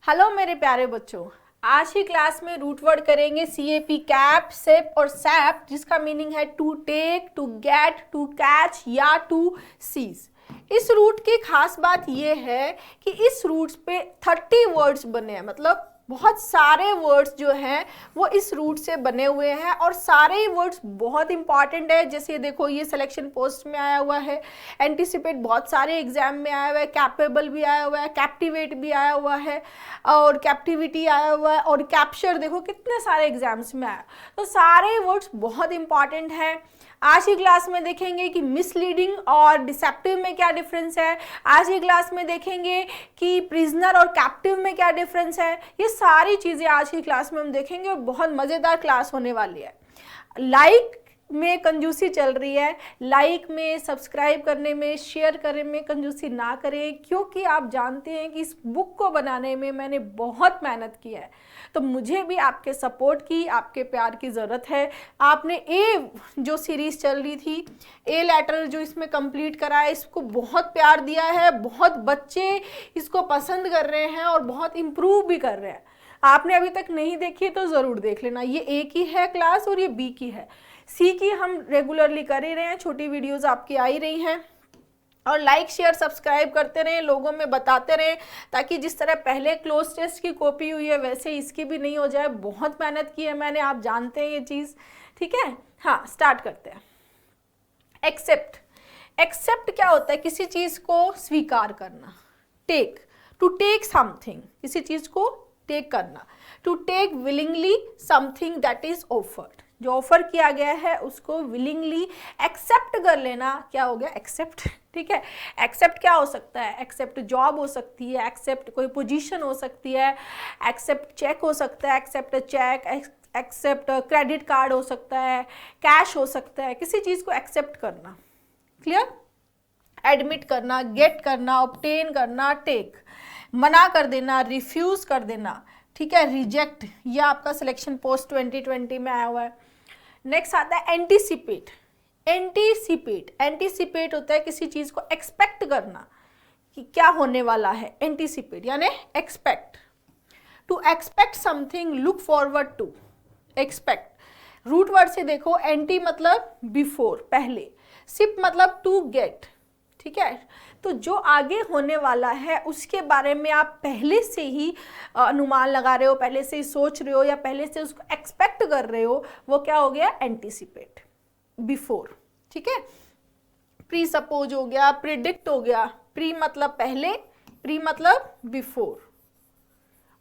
Hello मेरे प्यारे बच्चों, आज की क्लास में रूट वर्ड करेंगे CAP, कैप, सेप और सैप, जिसका मीनिंग है to take, to get, to catch या टू सीज। इस रूट की खास बात यह है कि इस रूट पे 30 वर्ड्स बने हैं, मतलब बहुत सारे वर्ड्स जो हैं वो इस रूट से बने हुए हैं और सारे ही वर्ड्स बहुत इंपॉर्टेंट है। जैसे देखो, ये सिलेक्शन पोस्ट में आया हुआ है, एंटीसिपेट बहुत सारे एग्जाम में आया हुआ है, कैपेबल भी आया हुआ है, कैप्टिवेट भी आया हुआ है और कैप्टिविटी आया हुआ है और कैप्चर देखो कितने सारे एग्जाम्स में आया। तो सारे वर्ड्स बहुत इंपॉर्टेंट हैं। आज की क्लास में देखेंगे कि मिसलीडिंग और डिसेप्टिव में क्या डिफरेंस है। आज की क्लास में देखेंगे कि प्रिजनर और कैप्टिव में क्या डिफरेंस है। ये सारी चीज़ें आज की क्लास में हम देखेंगे और बहुत मज़ेदार क्लास होने वाली है। लाइक में कंजूसी चल रही है, लाइक में, सब्सक्राइब करने में, शेयर करने में कंजूसी ना करें, क्योंकि आप जानते हैं कि इस बुक को बनाने में मैंने बहुत मेहनत की है। तो मुझे भी आपके सपोर्ट की, आपके प्यार की ज़रूरत है। आपने ए जो सीरीज़ चल रही थी, ए लेटर जो इसमें कंप्लीट करा है, इसको बहुत प्यार दिया है, बहुत बच्चे इसको पसंद कर रहे हैं और बहुत इम्प्रूव भी कर रहे हैं। आपने अभी तक नहीं देखी तो ज़रूर देख लेना। ये ए की है क्लास और ये बी की है। सी की हम रेगुलरली कर ही रहे हैं, छोटी वीडियोज़ आपकी आ ही रही हैं। और लाइक शेयर सब्सक्राइब करते रहें, लोगों में बताते रहें, ताकि जिस तरह पहले क्लोज टेस्ट की कॉपी हुई है वैसे इसकी भी नहीं हो जाए। बहुत मेहनत की है मैंने, आप जानते हैं ये चीज़, ठीक है। हाँ, स्टार्ट करते हैं। एक्सेप्ट। एक्सेप्ट क्या होता है? किसी चीज़ को स्वीकार करना। टेक, टू टेक समथिंग, किसी चीज़ को टेक करना। To take willingly something that is offered, जो ऑफर किया गया है उसको विलिंगली एक्सेप्ट कर लेना, क्या हो गया? एक्सेप्ट, ठीक है। एक्सेप्ट क्या हो सकता है? एक्सेप्ट जॉब हो सकती है, एक्सेप्ट कोई पोजीशन हो सकती है, एक्सेप्ट चेक हो सकता है, accept cheque, accept credit card हो सकता है, कैश हो सकता है। किसी चीज़ को एक्सेप्ट करना, क्लियर। एडमिट करना, गेट करना, ऑब्टेन करना, टेक, मना कर देना, रिफ्यूज़ कर देना, ठीक है। रिजेक्ट, यह आपका सिलेक्शन पोस्ट 2020 में आया हुआ है। नेक्स्ट आता है एंटीसिपेट। एंटीसिपेट, एंटीसिपेट होता है किसी चीज़ को एक्सपेक्ट करना कि क्या होने वाला है। एंटीसिपेट यानी expect. To expect something, look forward to, expect. Root word से देखो, एंटी मतलब बिफोर, पहले, सिप मतलब टू गेट, ठीक है। तो जो आगे होने वाला है उसके बारे में आप पहले से ही अनुमान लगा रहे हो, पहले से ही सोच रहे हो या पहले से उसको एक्सपेक्ट कर रहे हो, वो क्या हो गया? एंटीसिपेट, बिफोर, ठीक है। प्री सपोज हो गया, प्रिडिक्ट हो गया। प्री मतलब पहले, प्री मतलब बिफोर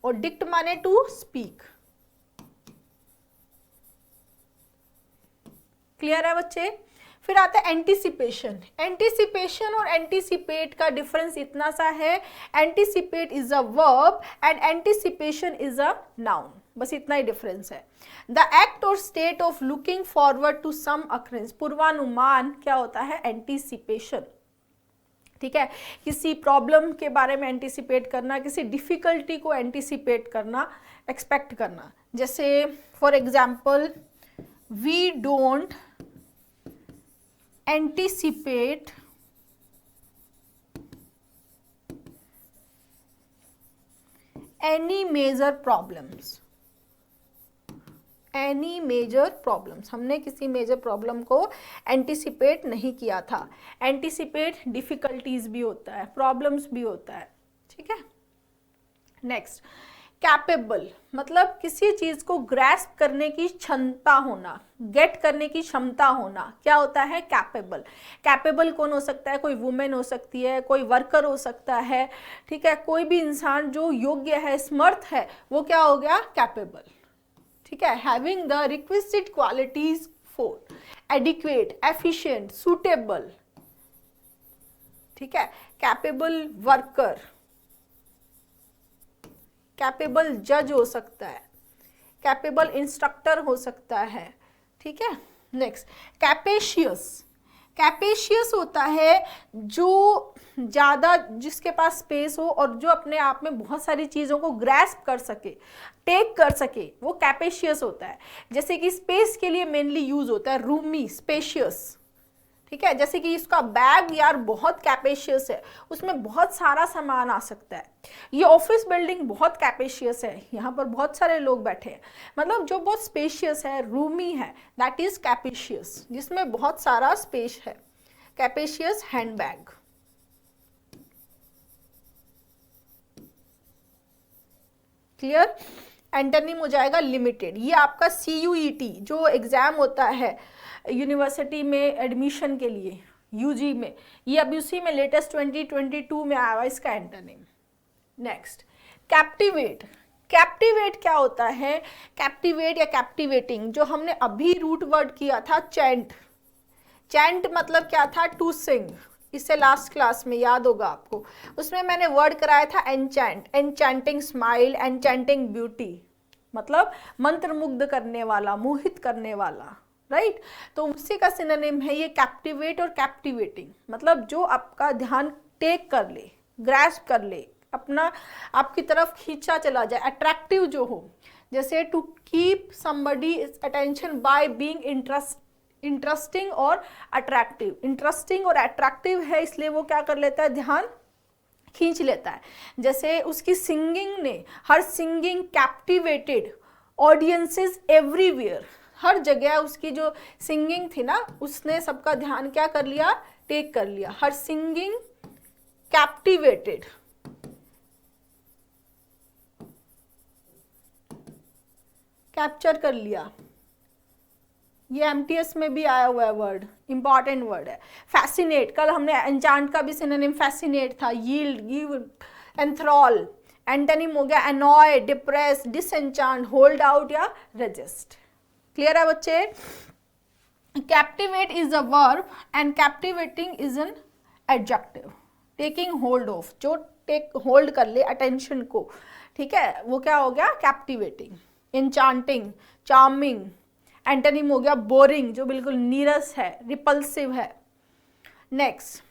और डिक्ट माने टू स्पीक। क्लियर है बच्चे? फिर आता है एंटीसिपेशन। एंटीसिपेशन और एंटीसिपेट का डिफरेंस इतना सा है, anticipate is a verb and anticipation is a noun, बस इतना ही डिफरेंस है। द एक्ट और state of looking forward to some occurrence, पूर्वानुमान क्या होता है? एंटीसिपेशन, ठीक है। किसी प्रॉब्लम के बारे में एंटीसिपेट करना, किसी डिफिकल्टी को एंटीसिपेट करना, एक्सपेक्ट करना। जैसे for example, we don't anticipate any major problems, any major problems, हमने किसी मेजर प्रॉब्लम को एंटीसिपेट नहीं किया था। एंटीसिपेट डिफिकल्टीज भी होता है, प्रॉब्लम्स भी होता है, ठीक है। नेक्स्ट, कैपेबल मतलब किसी चीज़ को ग्रैस्प करने की क्षमता होना, गेट करने की क्षमता होना, क्या होता है? कैपेबल। कैपेबल कौन हो सकता है? कोई वुमेन हो सकती है, कोई वर्कर हो सकता है, ठीक है। कोई भी इंसान जो योग्य है, समर्थ है, वो क्या हो गया? कैपेबल, ठीक है। Having the requisite qualities for, adequate, efficient, suitable, ठीक है। कैपेबल वर्कर, कैपेबल जज हो सकता है, कैपेबल इंस्ट्रक्टर हो सकता है, ठीक है। नेक्स्ट, कैपेशियस। कैपेशियस होता है जो ज़्यादा, जिसके पास स्पेस हो और जो अपने आप में बहुत सारी चीज़ों को ग्रैस्प कर सके, टेक कर सके, वो कैपेशियस होता है। जैसे कि स्पेस के लिए मेनली यूज होता है रूमी, स्पेशियस, ठीक है, जैसे कि इसका बैग यार बहुत कैपेशियस है, उसमें बहुत सारा सामान आ सकता है। ये ऑफिस बिल्डिंग बहुत कैपेशियस है, यहाँ पर बहुत सारे लोग बैठे हैं, मतलब जो बहुत स्पेशियस है, रूमी है, दैट इज कैपेशियस, जिसमें बहुत सारा स्पेस है। कैपेशियस हैंडबैग। क्लियर? एंटोनिम हो जाएगा लिमिटेड। ये आपका CUET जो एग्जाम होता है यूनिवर्सिटी में एडमिशन के लिए, यूजी में, ये अभी उसी में लेटेस्ट 2022 में आया हुआ इसका एंटोनिम। Next, captivate. कैप्टिवेट क्या होता है? कैप्टिवेट या कैप्टिवेटिंग, जो हमने अभी रूट वर्ड किया था चैंट। चैंट मतलब क्या था? To sing. इससे लास्ट क्लास में याद होगा आपको, उसमें मैंने वर्ड कराया था enchant, enchanting smile, enchanting beauty, मतलब मंत्रमुग्ध करने वाला, मोहित करने वाला, राइट? तो उसी का सिनोनिम है ये कैप्टिवेट और कैप्टिवेटिंग, मतलब जो आपका ध्यान टेक कर ले, ग्रैस्प कर ले, अपना आपकी तरफ खींचा चला जाए, अट्रैक्टिव जो हो। जैसे to keep somebody attention by being interesting और अट्रैक्टिव। इंटरेस्टिंग और अट्रैक्टिव है इसलिए वो क्या कर लेता है? ध्यान खींच लेता है। जैसे उसकी सिंगिंग ने, हर सिंगिंग कैप्टिवेटेड ऑडियंसेस एवरीवेयर। हर जगह उसकी जो सिंगिंग थी ना, उसने सबका ध्यान क्या कर लिया? टेक कर लिया। हर सिंगिंग कैप्टिवेटेड, कैप्चर कर लिया। ये MTS में भी आया हुआ है वर्ड, इंपॉर्टेंट वर्ड है। फैसिनेट, कल हमने एन्चांट का भी सिनोनिम फैसिनेट था। Yield, give, enthrall. एंटोनिम हो गया annoy, depress, disenchant, hold out या रेजिस्ट। क्लियर है बच्चे? Captivate is a verb and captivating is an adjective. Taking hold of, जो टेक होल्ड कर ले अटेंशन को, ठीक है, वो क्या हो गया? कैप्टिवेटिंग। Enchanting, charming. एंटोनिम हो गया बोरिंग, जो बिल्कुल नीरस है, रिपल्सिव है। Next,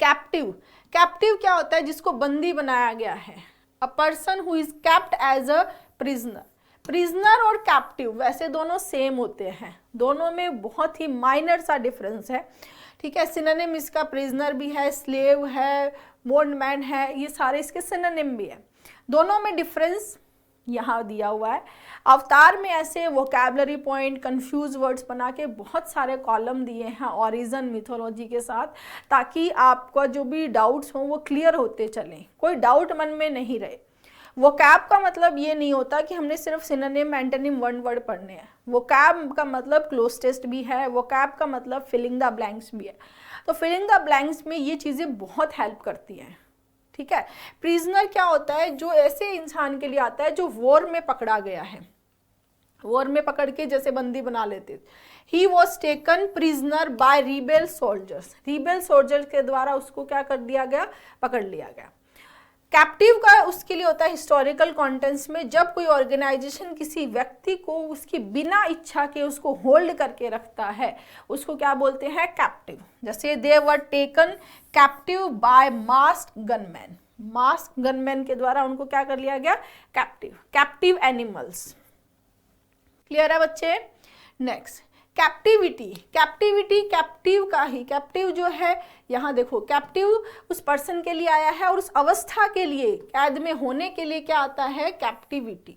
captive. कैप्टिव क्या होता है? जिसको बंदी बनाया गया है। A person who is kept as a prisoner. Prisoner और कैप्टिव वैसे दोनों सेम होते हैं, दोनों में बहुत ही माइनर सा डिफरेंस है, ठीक है। सिनोनिम इसका प्रिजनर भी है, स्लेव है, बॉन्डमैन है, ये सारे इसके सिनोनिम भी है। दोनों में डिफरेंस यहाँ दिया हुआ है। अवतार में ऐसे वोकैबुलरी पॉइंट, कंफ्यूज वर्ड्स बना के बहुत सारे कॉलम दिए हैं ऑरिजिन मिथोलॉजी के साथ, ताकि आपका जो भी डाउट्स हों वो क्लियर होते चलें, कोई डाउट मन में नहीं रहे। वोकैब का मतलब ये नहीं होता कि हमने सिर्फ सिनोनिम एंटोनिम वन वर्ड पढ़ने हैं। वोकैब का मतलब क्लोज टेस्ट भी है, वोकैब का मतलब फिलिंग द ब्लैंक्स भी है। तो फिलिंग द ब्लैंक्स में ये चीज़ें बहुत हेल्प करती हैं, ठीक है। प्रिजनर क्या होता है? जो ऐसे इंसान के लिए आता है जो वॉर में पकड़ा गया है, वॉर में पकड़ के जैसे बंदी बना लेते। He was taken prisoner by rebel soldiers. Rebel soldiers के द्वारा उसको क्या कर दिया गया? पकड़ लिया गया। कैप्टिव का उसके लिए होता है हिस्टोरिकल कॉन्टेंट्स में, जब कोई ऑर्गेनाइजेशन किसी व्यक्ति को उसकी बिना इच्छा के उसको होल्ड करके रखता है, उसको क्या बोलते हैं? कैप्टिव। जैसे they were taken captive by masked gunman. Mask gunman के द्वारा उनको क्या कर लिया गया? कैप्टिव। Captive animals. क्लियर है बच्चे? Next, captivity. कैप्टिविटी कैप्टिव का ही, कैप्टिव जो है यहाँ देखो, कैप्टिव उस पर्सन के लिए आया है और उस अवस्था के लिए, कैद में होने के लिए क्या आता है? Captivity.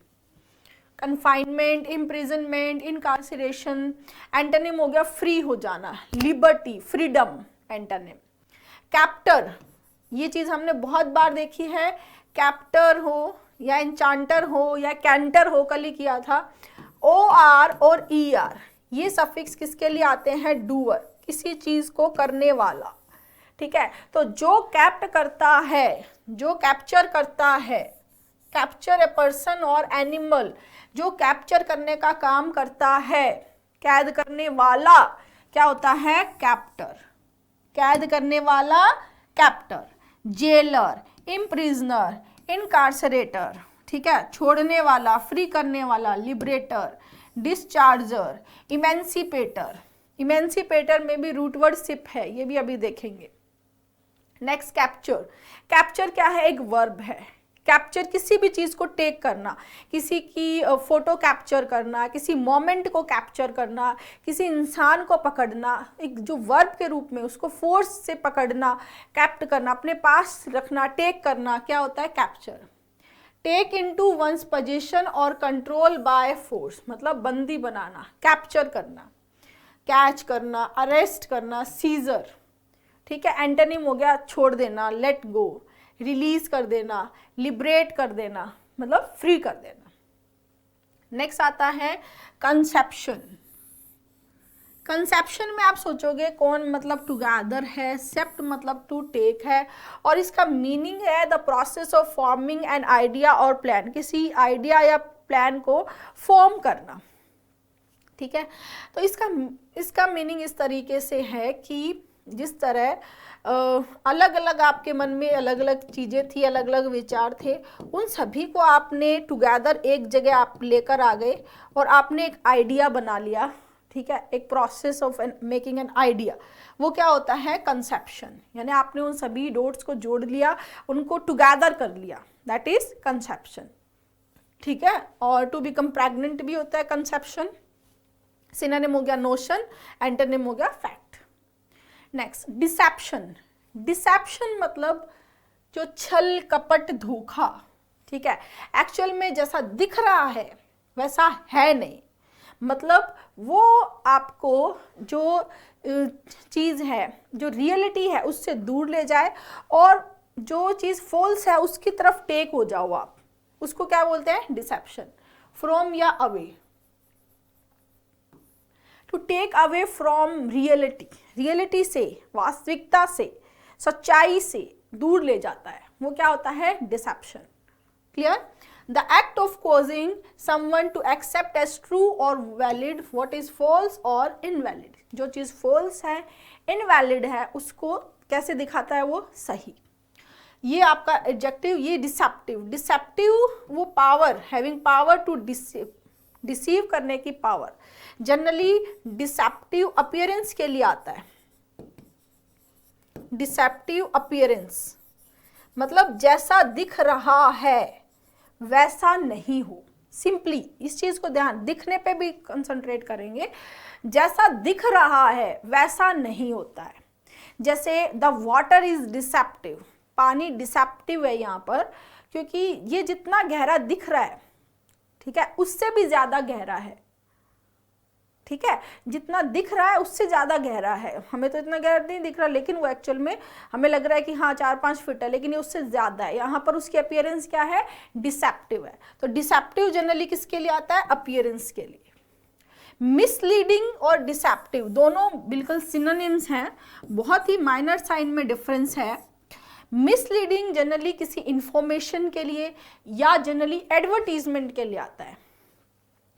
Confinement, imprisonment, incarceration. Antonym हो गया फ्री हो जाना, लिबर्टी, फ्रीडम एंटोनिम। कैप्टर, ये चीज हमने बहुत बार देखी है, कैप्टर हो या एन्चांटर हो या कैंटर हो, कल ही किया था। OR और ER ये सफिक्स किसके लिए आते हैं? डूअर, किसी चीज को करने वाला, ठीक है। तो जो कैप्ट करता है, जो कैप्चर करता है, कैप्चर ए पर्सन और एनिमल, जो कैप्चर करने का काम करता है, कैद करने वाला क्या होता है? कैप्टर। कैद करने वाला कैप्टर। जेलर, इम्प्रिजनर, इनकार्सरेटर, ठीक है, छोड़ने वाला, फ्री करने वाला, लिबरेटर, डिस्चार्जर, इमेंसिपेटर। इमेंसिपेटर में भी रूट वर्ड सिप है, ये भी अभी देखेंगे। Next, capture. कैप्चर क्या है? एक वर्ब है। कैप्चर किसी भी चीज को टेक करना, किसी की फोटो कैप्चर करना, किसी मोमेंट को कैप्चर करना, किसी इंसान को पकड़ना, एक जो वर्ब के रूप में उसको फोर्स से पकड़ना, कैप्ट करना, अपने पास रखना, टेक करना, क्या होता है capture. Take into one's position और कंट्रोल बाय फोर्स, मतलब बंदी बनाना, कैप्चर करना, कैच करना, अरेस्ट करना, सीजर, ठीक है। एंटोनिम हो गया छोड़ देना, लेट गो, रिलीज कर देना, लिबरेट कर देना, मतलब फ्री कर देना। नेक्स्ट आता है कंसेप्शन। कंसेप्शन में आप सोचोगे कौन मतलब टुगेदर है, सेप्ट मतलब टू टेक है, और इसका मीनिंग है the process of forming an idea और प्लान, किसी आइडिया या प्लान को फॉर्म करना, ठीक है। तो इसका मीनिंग इस तरीके से है कि जिस तरह अलग अलग आपके मन में अलग अलग चीज़ें थी, अलग अलग विचार थे, उन सभी को आपने टुगेदर एक जगह आप लेकर आ गए और आपने एक आइडिया बना लिया, ठीक है। एक process of making an idea, वो क्या होता है कंसेप्शन, यानी आपने उन सभी डॉट्स को जोड़ लिया, उनको टुगेदर कर लिया, दैट इज कंसेप्शन, ठीक है। और टू बिकम प्रेग्नेंट भी होता है कंसेप्शन। सिनोनिम हो गया नोशन, एंटोनिम हो गया फैक्ट। Next dissipation. डिसेप्शन मतलब जो छल कपट धोखा, ठीक है। एक्चुअल में जैसा दिख रहा है वैसा है नहीं, मतलब वो आपको जो चीज़ है, जो रियलिटी है उससे दूर ले जाए, और जो चीज़ फॉल्स है उसकी तरफ टेक हो जाओ आप, उसको क्या बोलते हैं डिसेप्शन। फ्रॉम या away, to take away from reality, reality से, वास्तविकता से, सच्चाई से दूर ले जाता है, वो क्या होता है deception. Clear. The act of causing someone to accept as true और वैलिड व्हाट इज फॉल्स और इनवैलिड, जो चीज़ फॉल्स है, इनवैलिड है, उसको कैसे दिखाता है वो सही। ये आपका एडजेक्टिव, ये डिसेप्टिव। डिसेप्टिव वो power, having power to deceive करने की पावर। जनरली डिसेप्टिव अपीयरेंस के लिए आता है। डिसेप्टिव अपीयरेंस मतलब जैसा दिख रहा है वैसा नहीं हो। सिंपली इस चीज को ध्यान, दिखने पे भी कंसंट्रेट करेंगे, जैसा दिख रहा है वैसा नहीं होता है। जैसे द वाटर इज डिसेप्टिव, पानी डिसेप्टिव है यहाँ पर, क्योंकि ये जितना गहरा दिख रहा है, ठीक है, उससे भी ज्यादा गहरा है, ठीक है। जितना दिख रहा है उससे ज्यादा गहरा है, हमें तो इतना गहरा नहीं दिख रहा, लेकिन वो एक्चुअल में हमें लग रहा है कि हाँ 4-5 फीट है, लेकिन ये उससे ज्यादा है। यहाँ पर उसकी अपीयरेंस क्या है, डिसेप्टिव है। तो डिसेप्टिव जनरली किसके लिए आता है, अपीयरेंस के लिए। मिसलीडिंग और डिसेप्टिव दोनों बिल्कुल सिनोनिम्स हैं, बहुत ही माइनर साइन में डिफरेंस है। मिसलीडिंग जनरली किसी इंफॉर्मेशन के लिए या जनरली एडवर्टीजमेंट के लिए आता है।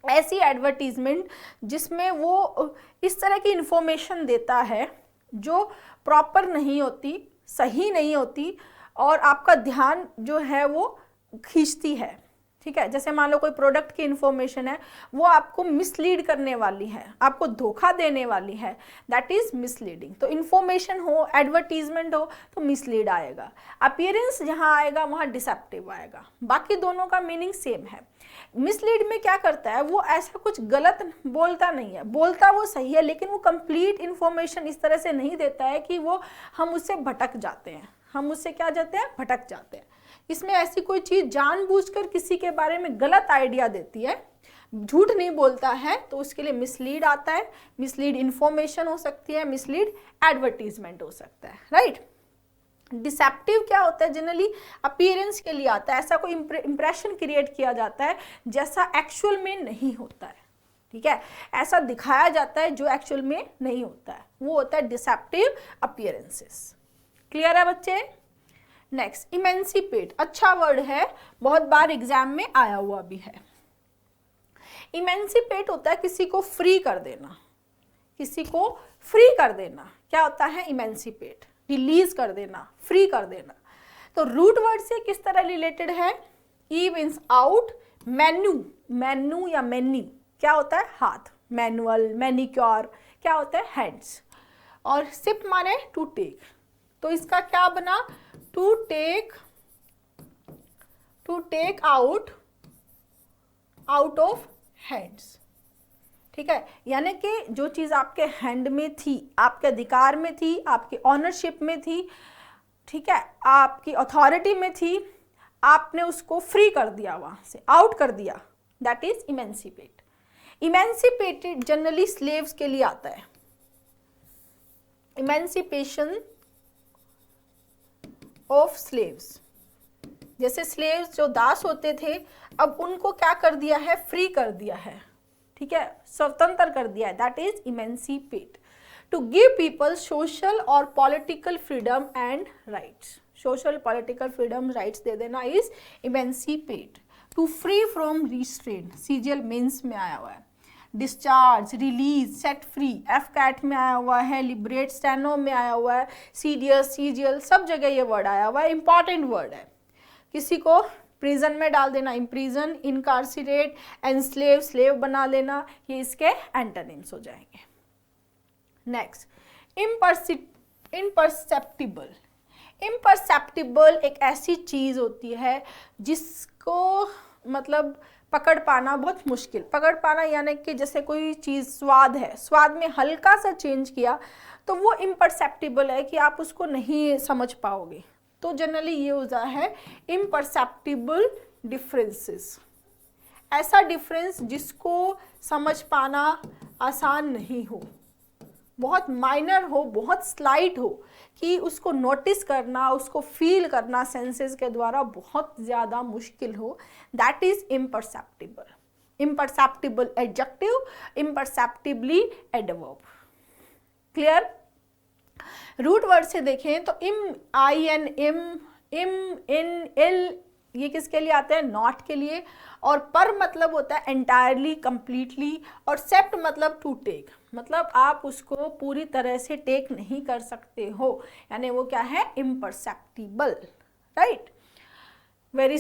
ऐसी एडवर्टीजमेंट जिसमें वो इस तरह की इंफॉर्मेशन देता है जो प्रॉपर नहीं होती, सही नहीं होती, और आपका ध्यान जो है वो खींचती है, ठीक है। जैसे मान लो कोई प्रोडक्ट की इंफॉर्मेशन है, वो आपको मिसलीड करने वाली है, आपको धोखा देने वाली है, दैट इज मिसलीडिंग। तो इंफॉर्मेशन हो, एडवर्टीजमेंट हो तो मिसलीड आएगा। अपीयरेंस जहां आएगा वहां डिसेप्टिव आएगा। बाकी दोनों का मीनिंग सेम है। मिसलीड में क्या करता है, वो ऐसा कुछ गलत बोलता नहीं है, बोलता वो सही है, लेकिन वो कंप्लीट इंफॉर्मेशन इस तरह से नहीं देता है कि वो हम उससे भटक जाते हैं, हम उससे क्या जाते हैं, भटक जाते हैं। इसमें ऐसी कोई चीज जानबूझकर किसी के बारे में गलत आइडिया देती है, झूठ नहीं बोलता है, तो उसके लिए मिसलीड आता है। मिसलीड इंफॉर्मेशन हो सकती है, मिसलीड एडवर्टीजमेंट हो सकता है, राइट। डिसेप्टिव क्या होता है, जनरली अपीयरेंस के लिए आता है, ऐसा कोई इंप्रेशन क्रिएट किया जाता है जैसा एक्चुअल में नहीं होता है, ठीक है। ऐसा दिखाया जाता है जो एक्चुअल में नहीं होता है, वो होता है डिसेप्टिव अपीयरेंसेस। क्लियर है बच्चे। नेक्स्ट इमेंसिपेट, अच्छा वर्ड है, बहुत बार एग्जाम में आया हुआ भी है। इमेंसिपेट होता है किसी को फ्री कर देना, किसी को फ्री कर देना, क्या होता है इमेंसिपेट, रिलीज कर देना, फ्री कर देना। तो रूट वर्ड से किस तरह रिलेटेड है, E means out, menu, menu या मेन्यू क्या होता है हाथ, मैनुअल, मैनिक्योर क्या होता है हैंड्स, और सिप माने टू टेक। तो इसका क्या बना, to to take out of hands. ठीक है, यानी कि जो चीज़ आपके हैंड में थी, आपके अधिकार में थी, आपकी ऑनरशिप में थी, ठीक है, आपकी अथॉरिटी में थी, आपने उसको फ्री कर दिया, वहाँ से आउट कर दिया, that is emancipate. Emancipated generally slaves के लिए आता है। इमेंसिपेशन ऑफ स्लेव्स, जैसे स्लेव्स जो दास होते थे, अब उनको क्या कर दिया है, फ्री कर दिया है, ठीक है, स्वतंत्र कर दिया है, that is emancipate. To give people social और political freedom and rights, social political freedom rights दे देना is emancipate. To free from restrain, CGL mains में आया हुआ है। Discharge, release, set free, AFCAT में आया हुआ है, लिबरेट स्टेनो में आया हुआ है, सीडीएस, सीजीएल, सब जगह ये वर्ड आया हुआ है, इंपॉर्टेंट वर्ड है। किसी को प्रिजन में डाल देना, इम्प्रिजन, इनकार्सिरेट, एनस्लेव, स्लेव बना लेना, ये इसके एंटोनिम्स हो जाएंगे। Next, imperceptible. इम्परसेप्टिबल एक ऐसी चीज होती है जिसको मतलब पकड़ पाना बहुत मुश्किल। पकड़ पाना यानी कि जैसे कोई चीज़ स्वाद है, स्वाद में हल्का सा चेंज किया तो वो इम्परसेप्टिबल है कि आप उसको नहीं समझ पाओगे। तो जनरली ये होता है इम्परसेप्टिबल डिफरेंसेस, ऐसा डिफरेंस जिसको समझ पाना आसान नहीं हो, बहुत माइनर हो, बहुत स्लाइट हो, कि उसको नोटिस करना, उसको फील करना सेंसेस के द्वारा बहुत ज़्यादा मुश्किल हो, that is imperceptible. Imperceptible adjective, imperceptibly adverb. Clear? Root word से देखें तो इम, आई एन इम, इन, इल, ये किसके लिए आते हैं, नॉट के लिए। और पर मतलब होता है एंटायरली, कंप्लीटली, और सेप्ट मतलब टू टेक, मतलब आप उसको पूरी तरह से टेक नहीं कर सकते हो, यानी वो क्या है, इम्परसेप्टिबल, राइट। वेरी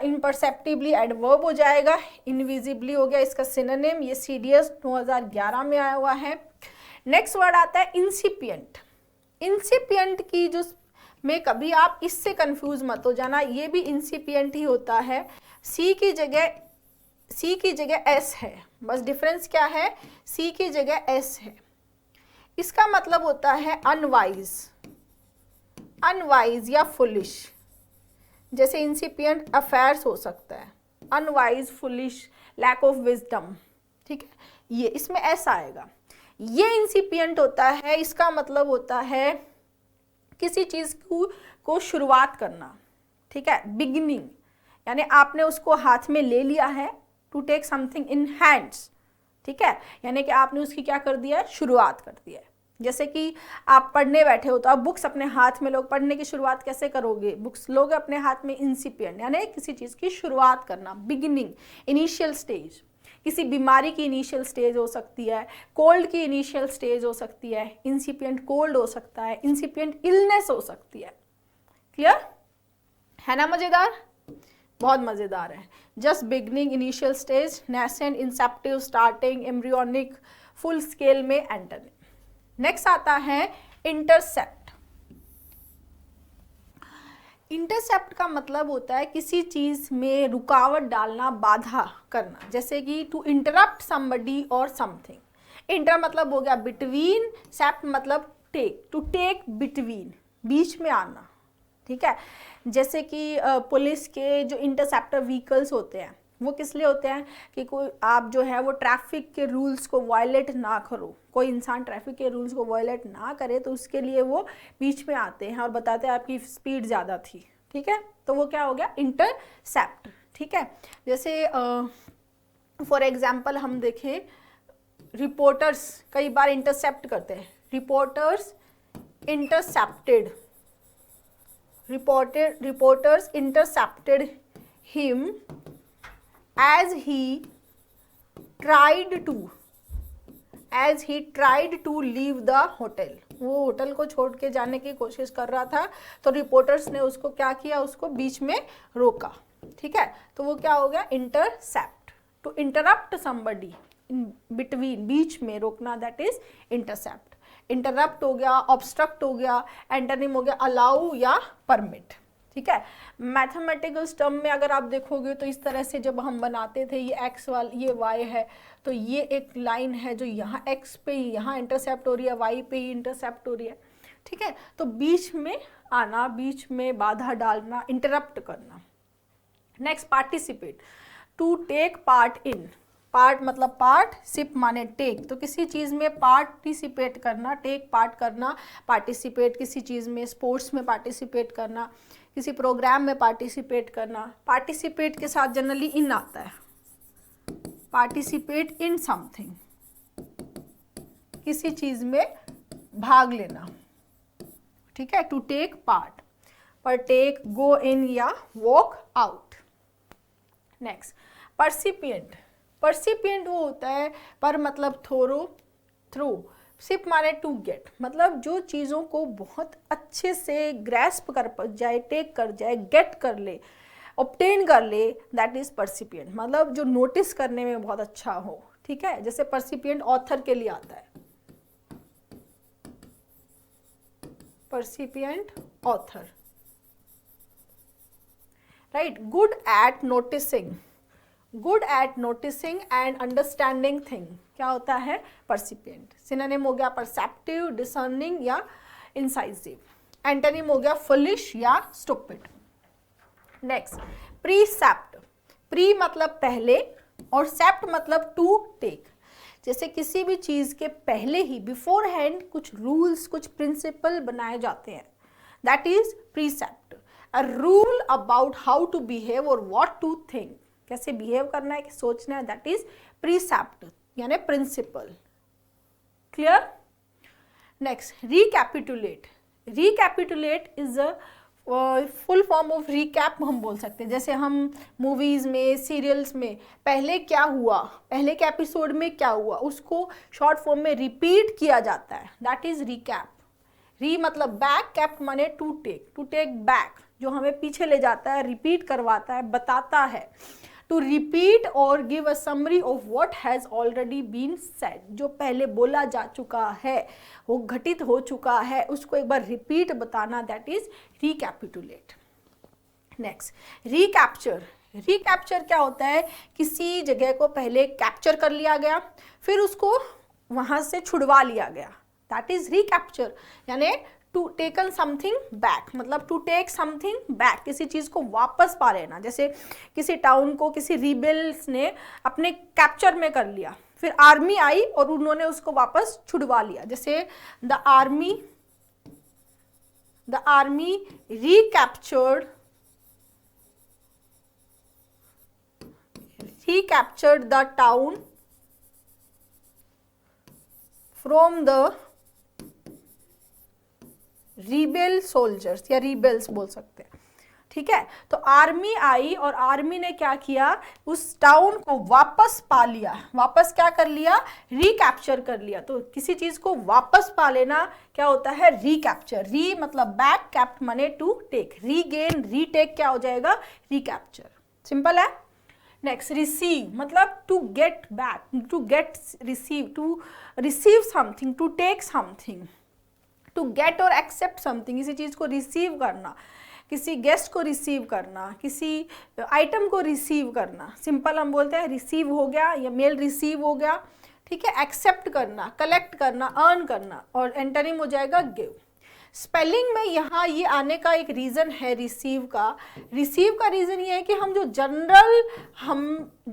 इम्परसेप्टिबली एडवर्ब हो जाएगा। इनविजिबली हो गया इसका सिनोनिम, ये सीडीएस 2011 में आया हुआ है। नेक्स्ट वर्ड आता है इंसिपिएंट। इंसिपिएंट की जो में कभी आप इससे कंफ्यूज मत हो जाना, ये भी इंसिपिएंट ही होता है। सी की जगह एस है, बस डिफरेंस क्या है, सी की जगह एस है। इसका मतलब होता है अनवाइज, अनवाइज या फुलिश। जैसे इंसिपिएंट अफेयर्स हो सकता है, unwise, foolish, lack of wisdom, ठीक है, ये इसमें एस आएगा। ये इंसिपिएंट होता है, इसका मतलब होता है किसी चीज़ को शुरुआत करना, ठीक है, बिगिनिंग, यानी आपने उसको हाथ में ले लिया है, to take something in hands, ठीक है, यानी कि आपने उसकी क्या कर दिया है, शुरुआत कर दिया है। जैसे कि आप पढ़ने बैठे हो तो आप बुक्स अपने हाथ में लोग, पढ़ने की शुरुआत कैसे करोगे, बुक्स लोगे अपने हाथ में, इंसिपिएंट यानी किसी चीज़ की शुरुआत करना, बिगिनिंग, इनिशियल स्टेज। किसी बीमारी की इनिशियल स्टेज हो सकती है, कोल्ड की इनिशियल स्टेज हो सकती है, इंसिपिएंट कोल्ड हो सकता है, इंसिपिएंट इलनेस हो सकती है। क्लियर है ना? मज़ेदार, बहुत मज़ेदार है। Just beginning, initial stage, nascent, inceptive, starting, embryonic, full scale में एंटोनिम। नेक्स्ट आता है इंटरसेप्ट। इंटरसेप्ट का मतलब होता है किसी चीज़ में रुकावट डालना, बाधा करना, जैसे कि टू इंटरप्ट समबडी और समथिंग। इंटर मतलब हो गया बिटवीन, सेप्ट मतलब टेक, टू टेक बिटवीन, बीच में आना, ठीक है। जैसे कि पुलिस के जो इंटरसेप्टर व्हीकल्स होते हैं वो किस लिए होते हैं कि कोई आप जो है वो ट्रैफिक के रूल्स को वायलेट ना करो, कोई इंसान ट्रैफिक के रूल्स को वायलेट ना करे, तो उसके लिए वो बीच में आते हैं और बताते हैं आपकी स्पीड ज़्यादा थी, ठीक है, तो वो क्या हो गया, इंटरसेप्ट, ठीक है। जैसे फॉर एग्जांपल हम देखें, रिपोर्टर्स कई बार इंटरसेप्ट करते हैं, reporters intercepted, reporters intercepted him as he tried to leave the hotel। वो होटल को छोड़ के जाने की कोशिश कर रहा था, तो रिपोर्टर्स ने उसको क्या किया, उसको बीच में रोका, ठीक है, तो वो क्या हो गया, intercept. To interrupt somebody in between, बीच में रोकना, दैट इज इंटरसेप्ट। इंटरप्ट हो गया, ऑब्स्ट्रक्ट हो गया, एंटोनिम हो गया अलाउ या परमिट। ठीक है। मैथमेटिकल टर्म में अगर आप देखोगे तो इस तरह से जब हम बनाते थे, ये एक्स वाला ये वाई है, तो ये एक लाइन है जो यहाँ एक्स पे यहाँ इंटरसेप्ट हो रही है, वाई पे ही इंटरसेप्ट हो रही है, ठीक है। तो बीच में आना, बीच में बाधा डालना, इंटरप्ट करना। Next participate, to take part in, part मतलब पार्ट, सिप माने टेक, तो किसी चीज़ में पार्टिसिपेट करना, टेक पार्ट करना, पार्टिसिपेट किसी चीज़ में, स्पोर्ट्स में पार्टिसिपेट करना, किसी प्रोग्राम में पार्टिसिपेट करना। पार्टिसिपेट के साथ जनरली इन आता है, पार्टिसिपेट इन समथिंग, किसी चीज़ में भाग लेना, ठीक है। टू टेक पार्ट, पर टेक, गो इन या वॉक आउट। नेक्स्ट परसिपिएंट, परसिपिएंट वो होता है पर मतलब थ्रो, थ्रू, सिप माने टू गेट, मतलब जो चीज़ों को बहुत अच्छे से ग्रैस्प कर जाए, टेक कर जाए, गेट कर ले, ऑब्टेन कर ले, दैट इज परसिपिएंट, मतलब जो नोटिस करने में बहुत अच्छा हो, ठीक है। जैसे परसिपिएंट ऑथर के लिए आता है, percipient author, right. Good at noticing, good at noticing and understanding thing, क्या होता है, परसिपिएंट। सिनोनिम हो गया परसेप्टिव, डिसर्निंग या इंसाइसिव। एंटोनिम हो गया फुलिश या स्टूपिड। नेक्स्ट प्रीसेप्ट, प्री मतलब पहले और सेप्ट मतलब टू टेक, जैसे किसी भी चीज़ के पहले ही, बिफोर हैंड कुछ रूल्स, कुछ प्रिंसिपल बनाए जाते हैं, that is precept. A rule about how to behave और व्हाट टू थिंक, कैसे बिहेव करना है, सोचना है, दैट इज प्रीसेप्ट यानी principle. Clear. Next recapitulate, recapitulate is a full form of recap हम बोल सकते हैं। जैसे हम मूवीज में, सीरियल्स में पहले क्या हुआ, पहले के एपिसोड में क्या हुआ, उसको शॉर्ट फॉर्म में रिपीट किया जाता है, दैट इज रिकैप। री मतलब बैक, कैप माने टू टेक बैक, जो हमें पीछे ले जाता है, रिपीट करवाता है, बताता है। टू रिपीट और give a summary of what has already been said, जो पहले बोला जा चुका है, वो घटित हो चुका है, उसको एक बार रिपीट बताना, that is recapitulate. Next recapture, recapture क्या होता है, किसी जगह को पहले कैप्चर कर लिया गया, फिर उसको वहां से छुड़वा लिया गया, दैट इज रिकैप्चर। यानी टू टेकन समथिंग बैक, मतलब टू टेक समथिंग बैक, किसी चीज़ को वापस पा लेना। जैसे किसी टाउन को किसी रिबेल्स ने अपने कैप्चर में कर लिया, फिर आर्मी आई और उन्होंने उसको वापस छुड़वा लिया। जैसे the army recaptured the town from the rebel soldiers या रीबेल्स बोल सकते हैं, ठीक है। तो आर्मी आई और आर्मी ने क्या किया, उस टाउन को वापस पा लिया, वापस क्या कर लिया, रिकैप्चर कर लिया। तो किसी चीज को वापस पा लेना क्या होता है, रिकैप्चर। री मतलब बैक, कैप्ट माने टू टेक, रीगेन, रीटेक क्या हो जाएगा, रिकैप्चर। सिंपल है। नेक्स्ट रिसीव मतलब to get back, to get receive, to receive something, to take something, to get और एक्सेप्ट समथिंग, किसी चीज़ को रिसीव करना, किसी गेस्ट को रिसीव करना, किसी आइटम को रिसीव करना। सिंपल हम बोलते हैं रिसीव हो गया या मेल रिसीव हो गया, ठीक है। एक्सेप्ट करना, कलेक्ट करना, अर्न करना, और एंटरिंग हो जाएगा गिव। स्पेलिंग में यहाँ ये आने का एक रीज़न है रिसीव का। रिसीव का रीज़न ये है कि हम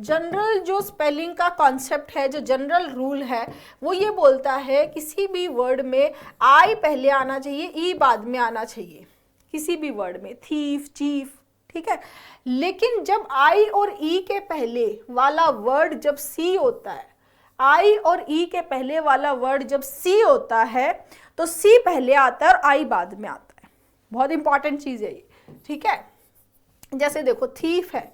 जनरल जो स्पेलिंग का कॉन्सेप्ट है, जो जनरल रूल है, वो ये बोलता है किसी भी वर्ड में आई पहले आना चाहिए, ई बाद में आना चाहिए, किसी भी वर्ड में, थीफ, चीफ, ठीक है। लेकिन जब आई और ई के पहले वाला वर्ड जब सी होता है, आई और ई के पहले वाला वर्ड जब सी होता है तो सी पहले आता है और आई बाद में आता है। बहुत इंपॉर्टेंट चीज़ है ये, ठीक है। जैसे देखो थीफ है,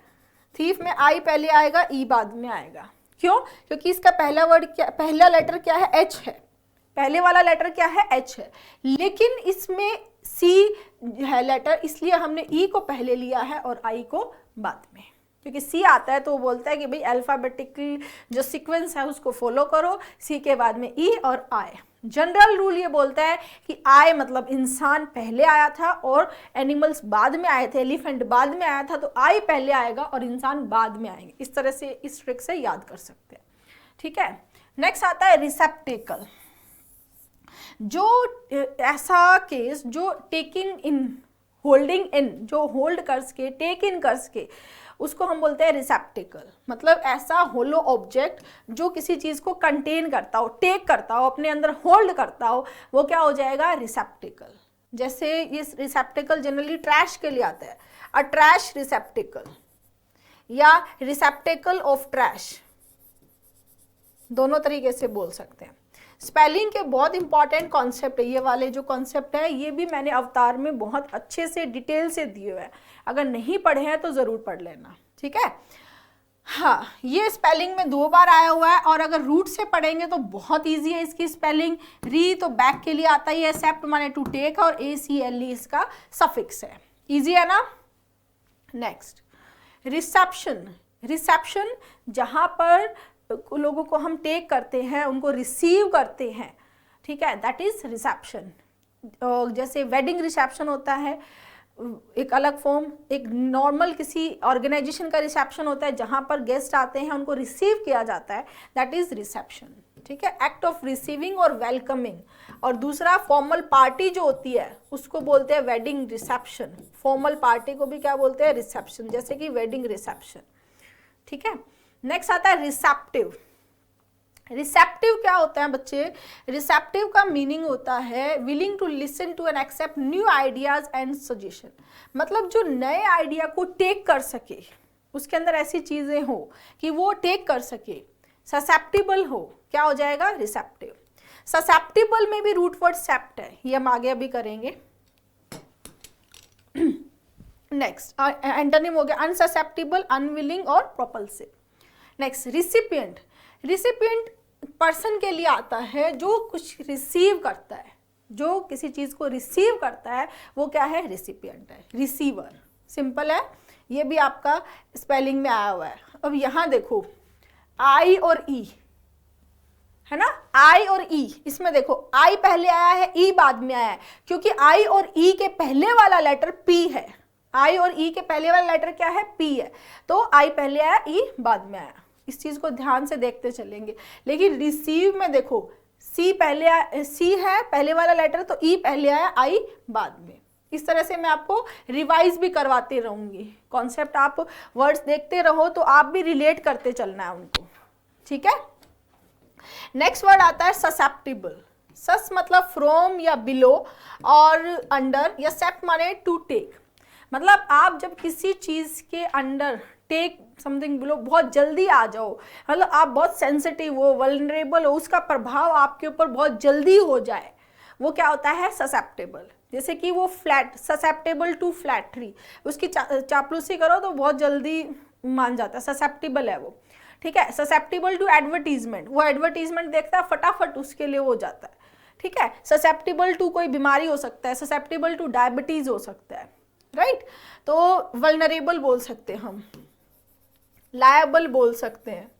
थीफ में आई पहले आएगा, ई बाद में आएगा। क्यों? क्योंकि इसका पहला वर्ड क्या, पहला लेटर क्या है, एच है, पहले वाला लेटर क्या है, एच है। लेकिन इसमें सी है लेटर, इसलिए हमने ई को पहले लिया है और आई को बाद में। क्योंकि सी आता है तो वो बोलता है कि भाई अल्फाबेटिकल जो सीक्वेंस है उसको फॉलो करो, सी के बाद में ई और आई। जनरल रूल ये बोलता है कि आई मतलब इंसान पहले आया था और एनिमल्स बाद में आए थे, एलिफेंट बाद में आया था, तो आई पहले आएगा और इंसान बाद में आएंगे। इस तरह से इस ट्रिक से याद कर सकते हैं, ठीक है। नेक्स्ट आता है रिसेप्टेकल। जो ऐसा केस जो टेकिंग इन, होल्डिंग इन, जो होल्ड कर सके, टेक इन कर सके, उसको हम बोलते हैं रिसेप्टेकल। मतलब ऐसा होलो ऑब्जेक्ट जो किसी चीज को कंटेन करता हो, टेक करता हो, अपने अंदर होल्ड करता हो, वो क्या हो जाएगा, रिसेप्टेकल। जैसे ये रिसेप्टेकल जनरली ट्रैश के लिए आता है, अ ट्रैश रिसेप्टेकल या रिसेप्टेकल ऑफ ट्रैश, दोनों तरीके से बोल सकते हैं। स्पेलिंग के बहुत इंपॉर्टेंट कॉन्सेप्ट है ये वाले, जो कॉन्सेप्ट है ये भी मैंने अवतार में बहुत अच्छे से डिटेल से दिए हुए हैं, अगर नहीं पढ़े हैं तो ज़रूर पढ़ लेना, ठीक है। हाँ, ये स्पेलिंग में 2 बार आया हुआ है, और अगर रूट से पढ़ेंगे तो बहुत इजी है इसकी स्पेलिंग। री तो बैक के लिए आता ही है, सेप्ट माने टू टेक, और ACLE इसका सफिक्स है, इजी है ना। Next reception. रिसेप्शन जहाँ पर लोगों को हम टेक करते हैं, उनको रिसीव करते हैं, ठीक है, दैट इज रिसेप्शन। जैसे वेडिंग रिसेप्शन होता है एक अलग फॉर्म, एक नॉर्मल किसी ऑर्गेनाइजेशन का रिसेप्शन होता है जहां पर गेस्ट आते हैं उनको रिसीव किया जाता है, दैट इज रिसेप्शन, ठीक है, एक्ट ऑफ रिसीविंग और वेलकमिंग। और दूसरा फॉर्मल पार्टी जो होती है उसको बोलते हैं वेडिंग रिसेप्शन, फॉर्मल पार्टी को भी क्या बोलते हैं, रिसेप्शन, जैसे कि वेडिंग रिसेप्शन, ठीक है। नेक्स्ट आता है रिसेप्टिव। रिसेप्टिव क्या होता है बच्चे, रिसेप्टिव का मीनिंग होता है willing to listen to and accept new ideas and suggestion. मतलब जो नए आइडिया को टेक कर सके, उसके अंदर ऐसी चीजें हो कि वो टेक कर सके, ससेप्टिबल हो, क्या हो जाएगा, रिसेप्टिव। ससेप्टिबल में भी रूट वर्ड सेप्ट है, ये हम आगे अभी करेंगे। नेक्स्ट एंटोनिम हो गया अनससेप्टिबल, अनविलिंग और propulsive. Next recipient. Recipient person के लिए आता है जो कुछ रिसीव करता है, जो किसी चीज को रिसीव करता है वो क्या है, रिसिपिएंट है, रिसीवर। सिंपल है, ये भी आपका स्पेलिंग में आया हुआ है। अब यहां देखो आई और ई है ना, आई और ई, इसमें देखो आई पहले आया है, ई बाद में आया है, क्योंकि आई और ई के पहले वाला लेटर पी है। आई और ई के पहले वाला लेटर क्या है, पी है, तो आई पहले आया, ई बाद में आया। इस चीज को ध्यान से देखते चलेंगे। लेकिन रिसीव में देखो सी पहले आया, सी है पहले वाला लेटर, तो ई पहले आया, आई बाद में। इस तरह से मैं आपको रिवाइज भी करवाती रहूंगी कॉन्सेप्ट, आप वर्ड्स देखते रहो तो आप भी रिलेट करते चलना है उनको, ठीक है। नेक्स्ट वर्ड आता है ससेप्टिबल। सस मतलब फ्रॉम या बिलो और अंडर, या सेप्ट माने टू टेक। मतलब आप जब किसी चीज के अंडर, टेक समथिंग बिलो, बहुत जल्दी आ जाओ, मतलब आप बहुत सेंसिटिव हो, वल्नरेबल हो, उसका प्रभाव आपके ऊपर बहुत जल्दी हो जाए, वो क्या होता है, ससेप्टेबल। जैसे कि वो फ्लैट, ससेप्टेबल टू फ्लैटरी, उसकी चापलूसी करो तो बहुत जल्दी मान जाता है, ससेप्टेबल है वो, ठीक है। ससेप्टेबल टू एडवर्टीजमेंट, वो एडवर्टीजमेंट देखता है फटाफट उसके लिए हो जाता है, ठीक है। ससेप्टेबल टू कोई बीमारी हो सकता है, ससेप्टेबल टू डायबिटीज हो सकता है, राइट। तो वल्नरेबल बोल सकते हैं हम, लायबल बोल सकते हैं,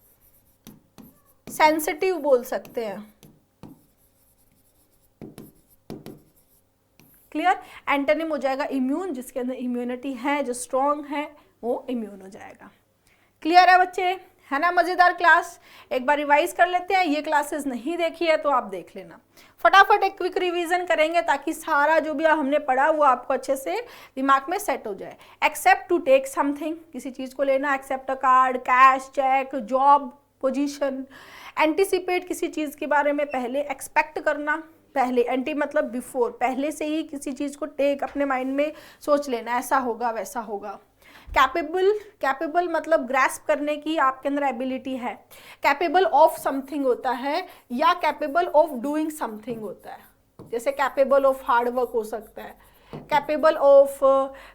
सेंसिटिव बोल सकते हैं, क्लियर। एंटोनिम हो जाएगा इम्यून, जिसके अंदर इम्यूनिटी है, जो स्ट्रॉन्ग है वो इम्यून हो जाएगा। क्लियर है बच्चे, है ना मजेदार क्लास। एक बार रिवाइज कर लेते हैं, ये क्लासेस नहीं देखी है तो आप देख लेना, फटाफट एक क्विक रिवीजन करेंगे ताकि सारा जो भी हमने पढ़ा वो आपको अच्छे से दिमाग में सेट हो जाए। एक्सेप्ट टू टेक समथिंग, किसी चीज को लेना, accept a card, cash, cheque, job, position. Anticipate, किसी चीज के बारे में पहले एक्सपेक्ट करना, पहले, एंटी मतलब बिफोर, पहले से ही किसी चीज को टेक अपने माइंड में सोच लेना, ऐसा होगा वैसा होगा। कैपेबल, कैपेबल मतलब ग्रैस्प करने की आपके अंदर एबिलिटी है। कैपेबल ऑफ समथिंग होता है, या कैपेबल ऑफ डूइंग समथिंग होता है, जैसे कैपेबल ऑफ हार्ड वर्क हो सकता है, कैपेबल ऑफ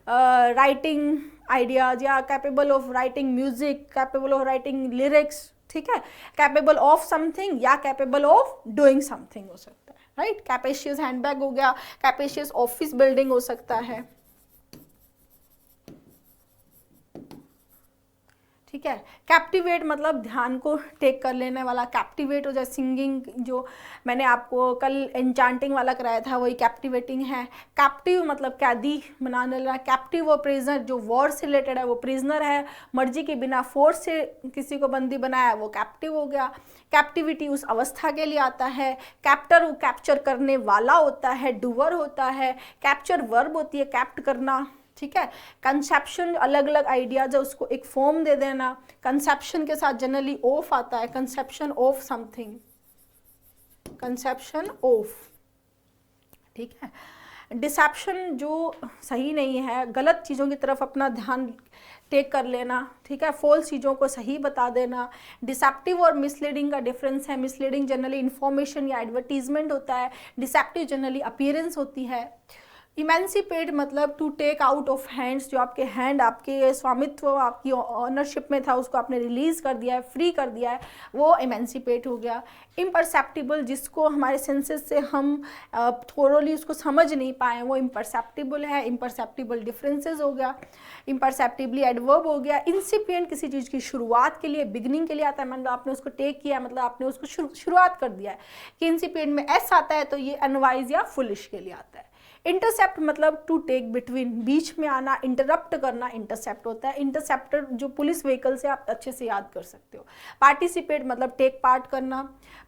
राइटिंग आइडियाज, या capable of writing music, capable of writing lyrics, ठीक है। कैपेबल ऑफ समथिंग या कैपेबल ऑफ डूइंग समथिंग हो सकता है, राइट। कैपेशियस हैंडबैग हो गया, कैपेशियस ऑफिस बिल्डिंग हो सकता है। ठीक है। कैप्टिवेट मतलब ध्यान को टेक कर लेने वाला, कैप्टिवेट हो जाए, सिंगिंग जो मैंने आपको कल एन्चांटिंग वाला कराया था वही कैप्टिवेटिंग है। कैप्टिव मतलब कैदी बनाने वाला, कैप्टिव वो प्रिजनर जो वॉर से रिलेटेड है, वो प्रिजनर है, मर्जी के बिना फोर्स से किसी को बंदी बनाया वो कैप्टिव हो गया। कैप्टिविटी उस अवस्था के लिए आता है। कैप्टर वो कैप्चर करने वाला होता है, डूअर होता है। कैप्चर वर्ब होती है कैप्ट करना, ठीक है। कंसेप्शन अलग अलग आइडियाज है उसको एक फॉर्म दे देना। कंसेप्शन के साथ जनरली ऑफ आता है, conception of something, conception of, ठीक है। डिसेप्शन जो सही नहीं है, गलत चीज़ों की तरफ अपना ध्यान टेक कर लेना, ठीक है, फॉल्स चीज़ों को सही बता देना। डिसेप्टिव और मिसलीडिंग का डिफरेंस है, मिसलीडिंग जनरली इंफॉर्मेशन या एडवर्टीजमेंट होता है, डिसेप्टिव जनरली अपीयरेंस होती है। इमेंसिपेट मतलब to take out of hands, जो आपके हैंड आपके स्वामित्व आपकी ऑनरशिप में था उसको आपने रिलीज कर दिया है, फ्री कर दिया है, वो इमेंसिपेट हो गया। इम्परसेप्टिबल जिसको हमारे सेंसेस से हम थोरोली उसको समझ नहीं पाए वो इम्परसेप्टिबल है, इम्परसेप्टिबल डिफरेंसेस हो गया। इम्परसेप्टिबली एडवर्ब हो गया। इंसिपिएंट किसी चीज़ की शुरुआत के लिए, बिगनिंग के लिए आता है, मतलब आपने उसको टेक किया, मतलब आपने उसको शुरुआत कर दिया है कि इंसिपिएंट में एस आता है तो ये अनवाइज या फुलिश के लिए आता है। इंटरसेप्ट मतलब टू टेक बिटवीन, बीच में आना, इंटरप्ट करना इंटरसेप्ट होता है। इंटरसेप्टर जो पुलिस व्हीकल से आप अच्छे से याद कर सकते हो। पार्टिसिपेट मतलब टेक पार्ट करना।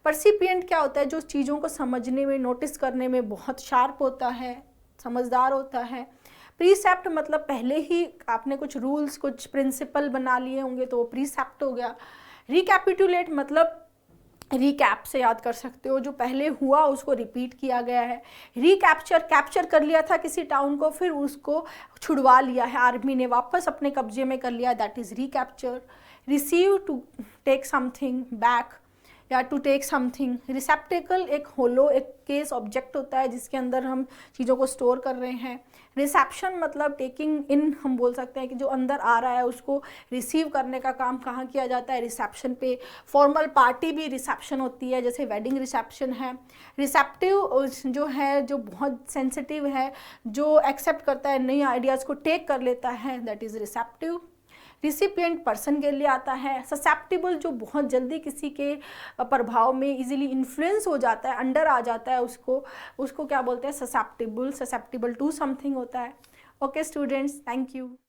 परसिपिएंट क्या होता है, जो चीज़ों को समझने में, नोटिस करने में बहुत शार्प होता है, समझदार होता है। प्रीसेप्ट मतलब पहले ही आपने कुछ रूल्स, कुछ प्रिंसिपल बना लिए होंगे तो वो प्रीसेप्ट हो गया। रिकैपिटुलेट मतलब रिकैप से याद कर सकते हो, जो पहले हुआ उसको रिपीट किया गया है। रिकैप्चर, कैप्चर कर लिया था किसी टाउन को फिर उसको छुड़वा लिया है आर्मी ने, वापस अपने कब्जे में कर लिया, that is recapture. Receive to take something back या टू टेक समथिंग। रिसेप्टेकल एक होलो, एक केस ऑब्जेक्ट होता है जिसके अंदर हम चीज़ों को स्टोर कर रहे हैं। रिसेप्शन मतलब टेकिंग इन, हम बोल सकते हैं कि जो अंदर आ रहा है उसको रिसीव करने का काम कहाँ किया जाता है, रिसेप्शन पे। फॉर्मल पार्टी भी रिसेप्शन होती है, जैसे वेडिंग रिसेप्शन है। रिसेप्टिव जो है, जो बहुत सेंसिटिव है, जो एक्सेप्ट करता है, नई आइडियाज़ को टेक कर लेता है, that is receptive. Recipient person के लिए आता है। ससेप्टिबल जो बहुत जल्दी किसी के प्रभाव में इजीली इन्फ्लुएंस हो जाता है, अंडर आ जाता है, उसको क्या बोलते हैं, ससेप्टिबल, ससेप्टिबल टू समथिंग होता है। Okay students, thank you.